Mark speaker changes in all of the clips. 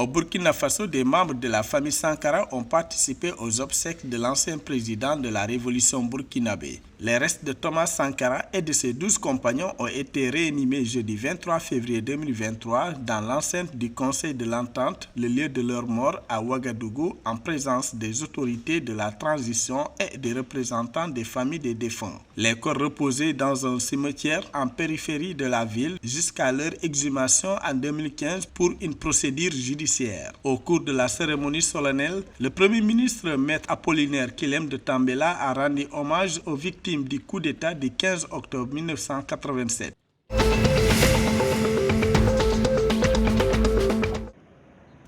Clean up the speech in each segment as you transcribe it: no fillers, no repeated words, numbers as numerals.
Speaker 1: Au Burkina Faso, des membres de la famille Sankara ont participé aux obsèques de l'ancien président de la révolution burkinabé. Les restes de Thomas Sankara et de ses 12 compagnons ont été réanimés jeudi 23 février 2023 dans l'enceinte du Conseil de l'Entente, le lieu de leur mort à Ouagadougou, en présence des autorités de la transition et des représentants des familles des défunts. Les corps reposaient dans un cimetière en périphérie de la ville jusqu'à leur exhumation en 2015 pour une procédure judiciaire. Au cours de la cérémonie solennelle, le Premier ministre Maître Apollinaire Kilem de Tambela a rendu hommage aux victimes du coup d'État du 15 octobre 1987.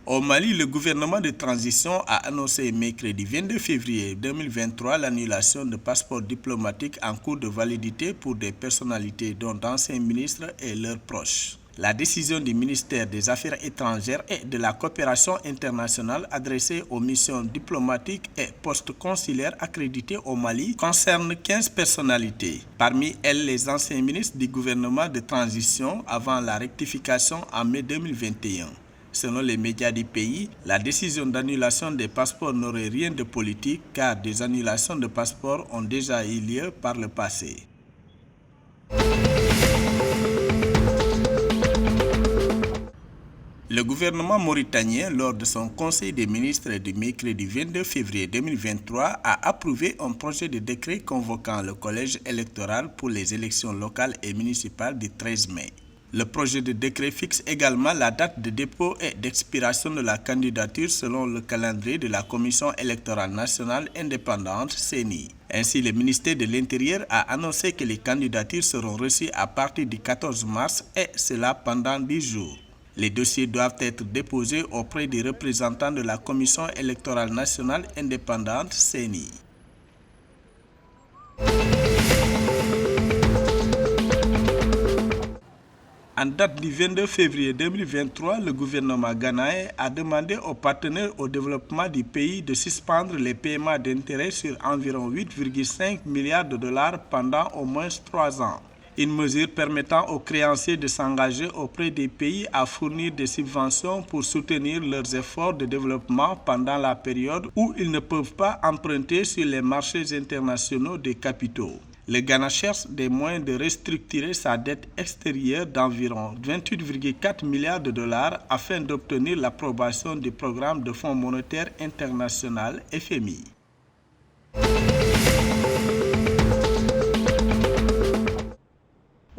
Speaker 1: Au Mali, le gouvernement de transition a annoncé mercredi 22 février 2023 l'annulation de passeports diplomatiques en cours de validité pour des personnalités dont d'anciens ministres et leurs proches. La décision du ministère des Affaires étrangères et de la coopération internationale adressée aux missions diplomatiques et postes consulaires accrédités au Mali concerne 15 personnalités. Parmi elles, les anciens ministres du gouvernement de transition avant la rectification en mai 2021. Selon les médias du pays, la décision d'annulation des passeports n'aurait rien de politique car des annulations de passeports ont déjà eu lieu par le passé. Le gouvernement mauritanien, lors de son conseil des ministres du mercredi 22 février 2023, a approuvé un projet de décret convoquant le collège électoral pour les élections locales et municipales du 13 mai. Le projet de décret fixe également la date de dépôt et d'expiration de la candidature selon le calendrier de la Commission électorale nationale indépendante CENI. Ainsi, le ministère de l'Intérieur a annoncé que les candidatures seront reçues à partir du 14 mars et cela pendant 10 jours. Les dossiers doivent être déposés auprès des représentants de la Commission électorale nationale indépendante CENI. En date du 22 février 2023, le gouvernement ghanéen a demandé aux partenaires au développement du pays de suspendre les paiements d'intérêts sur environ 8,5 milliards de dollars pendant au moins 3 ans. Une mesure permettant aux créanciers de s'engager auprès des pays à fournir des subventions pour soutenir leurs efforts de développement pendant la période où ils ne peuvent pas emprunter sur les marchés internationaux des capitaux. Le Ghana cherche des moyens de restructurer sa dette extérieure d'environ 28,4 milliards de dollars afin d'obtenir l'approbation du programme de Fonds monétaire international FMI.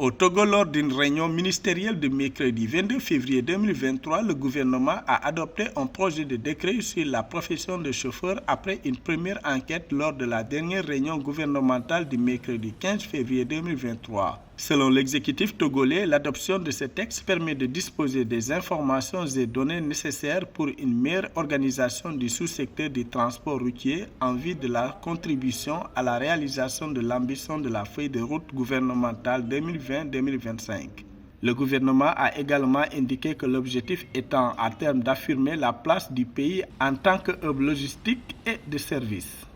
Speaker 1: Au Togo, lors d'une réunion ministérielle de mercredi 22 février 2023, le gouvernement a adopté un projet de décret sur la profession de chauffeur après une première enquête lors de la dernière réunion gouvernementale du mercredi 15 février 2023. Selon l'exécutif togolais, l'adoption de ce texte permet de disposer des informations et données nécessaires pour une meilleure organisation du sous-secteur du transport routier en vue de la contribution à la réalisation de l'ambition de la feuille de route gouvernementale 2020-2025. Le gouvernement a également indiqué que l'objectif étant à terme d'affirmer la place du pays en tant que hub logistique et de services.